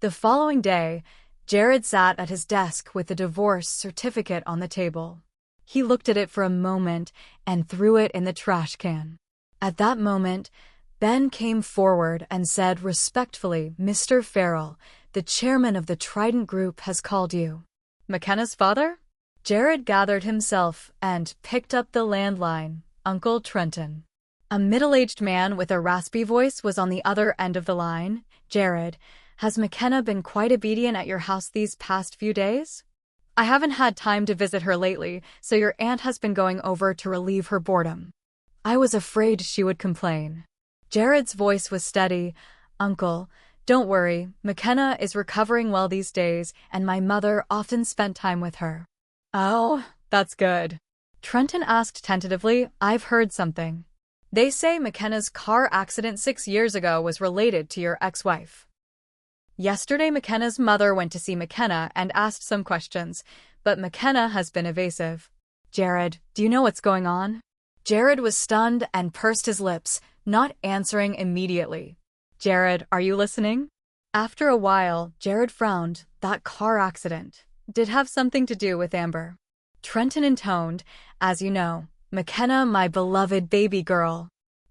The following day, Jared sat at his desk with the divorce certificate on the table. He looked at it for a moment and threw it in the trash can. At that moment, Ben came forward and said respectfully, "Mr. Farrell, the chairman of the Trident Group has called you." "Makenna's father?" Jared gathered himself and picked up the landline. "Uncle Trenton." A middle-aged man with a raspy voice was on the other end of the line. "Jared, has Makenna been quite obedient at your house these past few days?" "I haven't had time to visit her lately, so your aunt has been going over to relieve her boredom." "I was afraid she would complain." Jared's voice was steady. "Uncle, don't worry, Makenna is recovering well these days, and my mother often spent time with her." "Oh, that's good." Trenton asked tentatively, "I've heard something. They say Makenna's car accident 6 years ago was related to your ex-wife." Yesterday, Makenna's mother went to see Makenna and asked some questions, but Makenna has been evasive. "Jared, do you know what's going on?" Jared was stunned and pursed his lips, not answering immediately. "Jared, are you listening?" After a while, Jared frowned. "That car accident did have something to do with Amber." Trenton intoned, "As you know, Makenna, my beloved baby girl.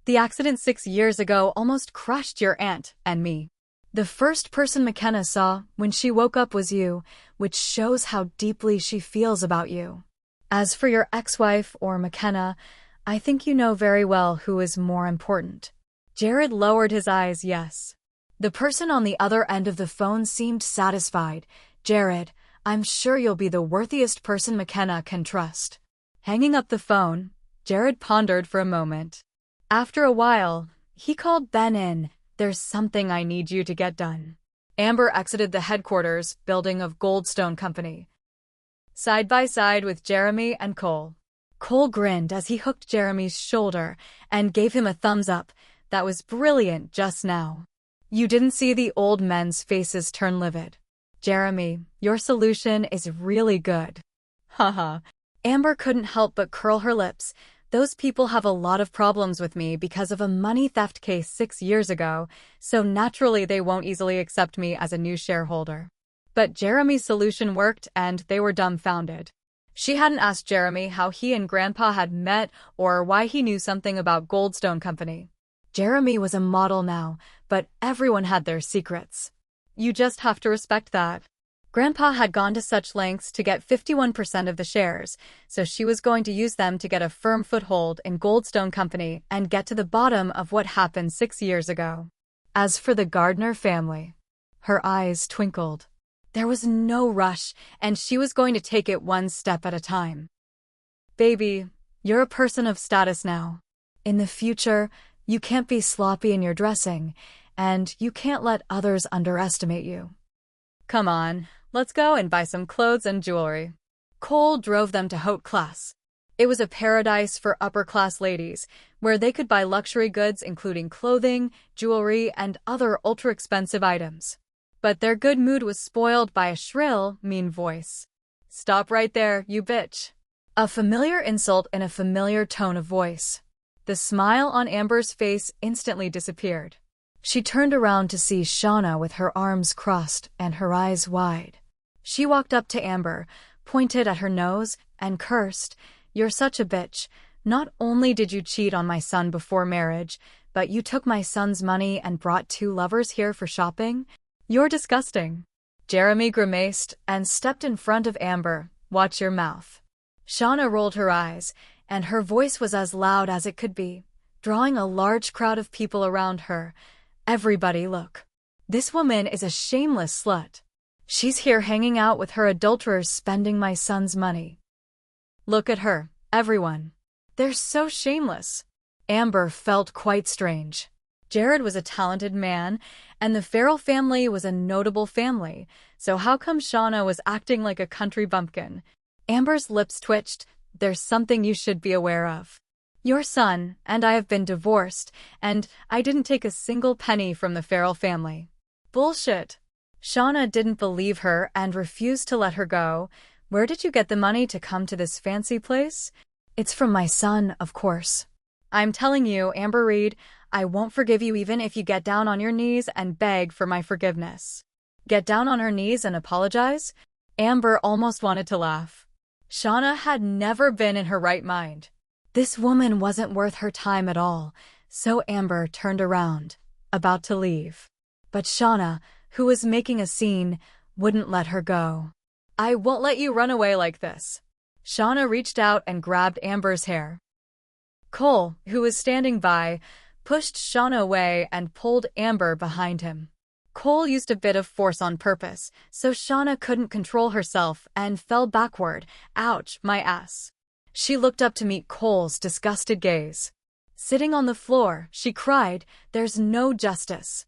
The accident 6 years ago almost crushed your aunt and me. The first person Makenna saw when she woke up was you, which shows how deeply she feels about you. As for your ex-wife or Makenna, I think you know very well who is more important." Jared lowered his eyes. "Yes." The person on the other end of the phone seemed satisfied. "Jared, I'm sure you'll be the worthiest person Makenna can trust." Hanging up the phone, Jared pondered for a moment. After a while, he called Ben in. "There's something I need you to get done." Amber exited the headquarters building of Goldstone Company, side by side with Jeremy and Cole. Cole grinned as he hooked Jeremy's shoulder and gave him a thumbs up. "That was brilliant just now." You didn't see the old men's faces turn livid. "Jeremy, your solution is really good." Haha. Amber couldn't help but curl her lips. "Those people have a lot of problems with me because of a money theft case 6 years ago, so naturally they won't easily accept me as a new shareholder." But Jeremy's solution worked and they were dumbfounded. She hadn't asked Jeremy how he and Grandpa had met or why he knew something about Goldstone Company. Jeremy was a model now, but everyone had their secrets. You just have to respect that. Grandpa had gone to such lengths to get 51% of the shares, so she was going to use them to get a firm foothold in Goldstone Company and get to the bottom of what happened 6 years ago. As for the Gardner family, her eyes twinkled. There was no rush, and she was going to take it one step at a time. "Baby, you're a person of status now. In the future, you can't be sloppy in your dressing, and you can't let others underestimate you. Come on, let's go and buy some clothes and jewelry." Cole drove them to haute classe. It was a paradise for upper-class ladies, where they could buy luxury goods including clothing, jewelry, and other ultra-expensive items. But their good mood was spoiled by a shrill, mean voice. "Stop right there, you bitch." A familiar insult in a familiar tone of voice. The smile on Amber's face instantly disappeared. She turned around to see Shauna with her arms crossed and her eyes wide. She walked up to Amber, pointed at her nose, and cursed, "You're such a bitch. Not only did you cheat on my son before marriage, but you took my son's money and brought 2 lovers here for shopping? You're disgusting." Jeremy grimaced and stepped in front of Amber. "Watch your mouth." Shauna rolled her eyes, and her voice was as loud as it could be, drawing a large crowd of people around her. "Everybody look. This woman is a shameless slut. She's here hanging out with her adulterers spending my son's money. Look at her, everyone. They're so shameless." Amber felt quite strange. Jared was a talented man, and the Farrell family was a notable family, so how come Shauna was acting like a country bumpkin? Amber's lips twitched. "There's something you should be aware of. Your son and I have been divorced, and I didn't take a single penny from the Farrell family." "Bullshit." Shauna didn't believe her and refused to let her go. "Where did you get the money to come to this fancy place?" "It's from my son, of course." "I'm telling you, Amber Reed, I won't forgive you even if you get down on your knees and beg for my forgiveness." Get down on her knees and apologize? Amber almost wanted to laugh. Shauna had never been in her right mind. This woman wasn't worth her time at all, so Amber turned around, about to leave. But Shauna, who was making a scene, wouldn't let her go. I won't let you run away like this. Shauna reached out and grabbed Amber's hair. Cole, who was standing by, pushed Shauna away and pulled Amber behind him. Cole used a bit of force on purpose, so Shauna couldn't control herself and fell backward. Ouch, my ass. She looked up to meet Cole's disgusted gaze. Sitting on the floor, she cried, "There's no justice.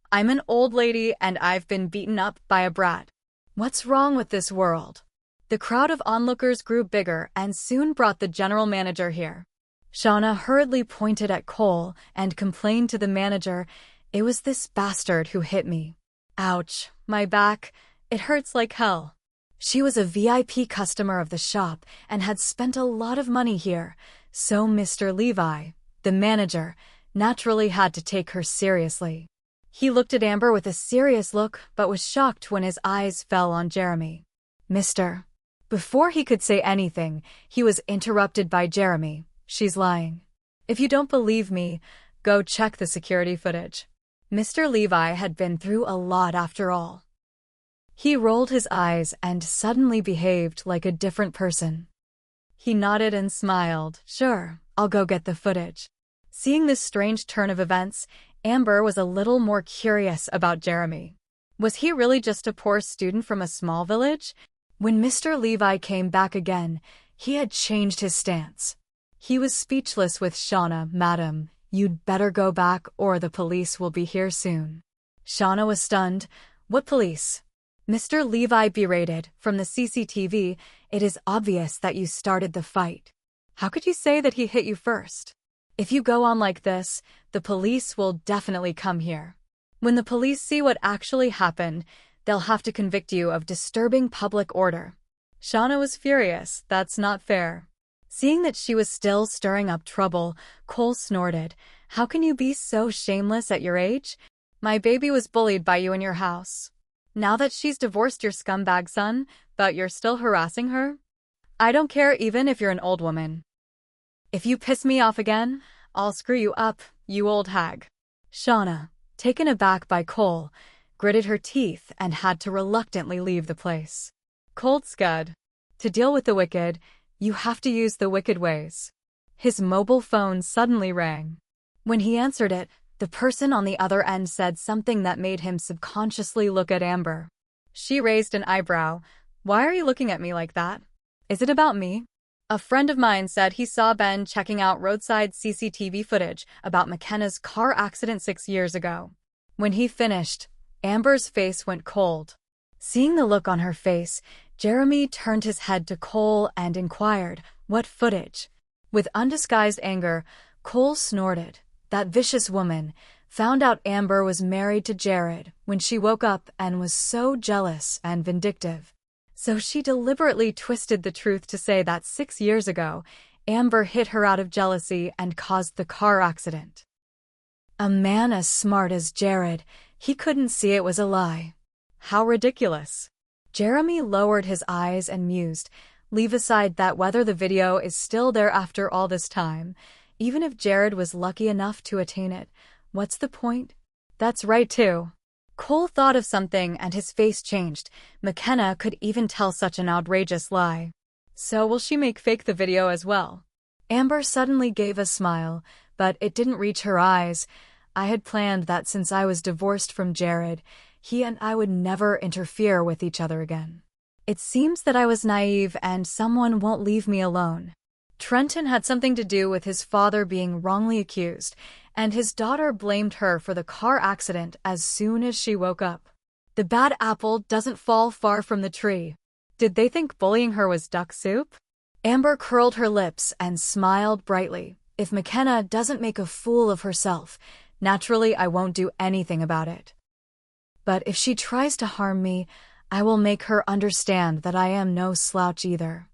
I'm an old lady and I've been beaten up by a brat. What's wrong with this world?" The crowd of onlookers grew bigger and soon brought the general manager here. Shauna hurriedly pointed at Cole and complained to the manager, "It was this bastard who hit me. Ouch, my back, it hurts like hell." She was a VIP customer of the shop and had spent a lot of money here, so Mr. Levi, the manager, naturally had to take her seriously. He looked at Amber with a serious look but was shocked when his eyes fell on Jeremy. "Mr." Before he could say anything, he was interrupted by Jeremy. "She's lying. If you don't believe me, go check the security footage." Mr. Levi had been through a lot after all. He rolled his eyes and suddenly behaved like a different person. He nodded and smiled. "Sure, I'll go get the footage." Seeing this strange turn of events, Amber was a little more curious about Jeremy. Was he really just a poor student from a small village? When Mr. Levi came back again, he had changed his stance. He was speechless with Shauna. "Madam, you'd better go back or the police will be here soon." Shauna was stunned. "What police?" Mr. Levi berated. "From the CCTV, it is obvious that you started the fight. How could you say that he hit you first? If you go on like this, the police will definitely come here. When the police see what actually happened, they'll have to convict you of disturbing public order." Shauna was furious. "That's not fair." Seeing that she was still stirring up trouble, Cole snorted. "How can you be so shameless at your age? My baby was bullied by you in your house. Now that she's divorced your scumbag son, but you're still harassing her? I don't care even if you're an old woman. If you piss me off again, I'll screw you up, you old hag." Shauna, taken aback by Cole, gritted her teeth and had to reluctantly leave the place. Cold scud. To deal with the wicked, you have to use the wicked ways. His mobile phone suddenly rang. When he answered it, the person on the other end said something that made him subconsciously look at Amber. She raised an eyebrow. "Why are you looking at me like that? Is it about me?" A friend of mine said he saw Ben checking out roadside CCTV footage about Makenna's car accident 6 years ago. When he finished, Amber's face went cold. Seeing the look on her face, Jeremy turned his head to Cole and inquired, "What footage?" With undisguised anger, Cole snorted. That vicious woman found out Amber was married to Jared when she woke up and was so jealous and vindictive. So she deliberately twisted the truth to say that 6 years ago, Amber hit her out of jealousy and caused the car accident. A man as smart as Jared, he couldn't see it was a lie. How ridiculous. Jeremy lowered his eyes and mused. Leave aside that whether the video is still there after all this time, even if Jared was lucky enough to attain it, what's the point? That's right too. Cole thought of something and his face changed. Makenna could even tell such an outrageous lie. So will she make fake the video as well? Amber suddenly gave a smile, but it didn't reach her eyes. I had planned that since I was divorced from Jared, he and I would never interfere with each other again. It seems that I was naive and someone won't leave me alone. Trenton had something to do with his father being wrongly accused, and his daughter blamed her for the car accident as soon as she woke up. The bad apple doesn't fall far from the tree. Did they think bullying her was duck soup? Amber curled her lips and smiled brightly. If Makenna doesn't make a fool of herself, naturally I won't do anything about it. But if she tries to harm me, I will make her understand that I am no slouch either.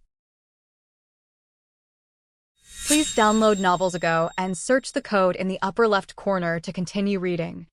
Please download Novels Ago and search the code in the upper left corner to continue reading.